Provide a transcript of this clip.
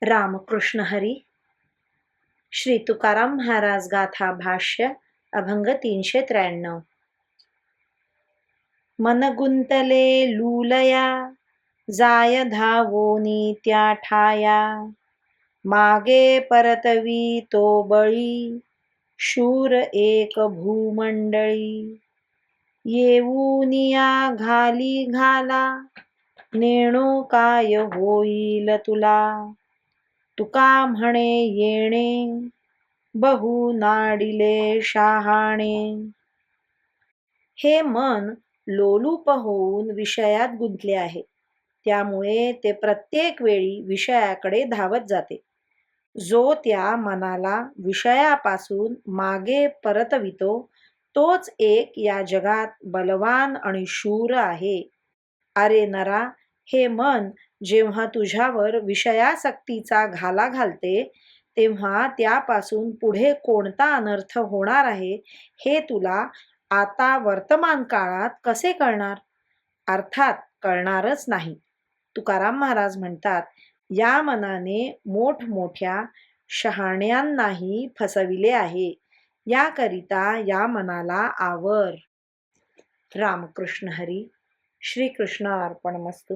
रामकृष्ण हरी. श्री तुकाराम महाराज गाथा भाष्य अभंग 393. मन गुंतले लूलया, जाय धावोनी त्या ठाया. मागे परतवी तो बळी, शूर एक भूमंडळी. येऊनिया घाली घाला, नेणो काय होईल तुला. तुका म्हणे येणे, बहु नाडिले शहाणे. हे मन लोलूप होऊन विषयात गुंतले आहे, त्यामुळे ते प्रत्येक वेळी विषयाकडे धावत जाते. जो त्या मनाला विषयापासून मागे परतवितो तोच एक या जगात बलवान आणि शूर आहे. अरे नरा, हे मन जेव्हा तुझ्यावर विषयासक्तीचा घाला घालते, तेव्हा त्यापासून पुढे कोणता अनर्थ होणार आहे हे तुला आता वर्तमान काळात कसे कळणार? अर्थात कळणारच नाही. तुकाराम महाराज म्हणतात, या मनाने मोठमोठ्या शहाण्यांनाही फसविले आहे. याकरिता या मनाला आवर. रामकृष्ण हरी. श्री कृष्ण अर्पणमस्तु.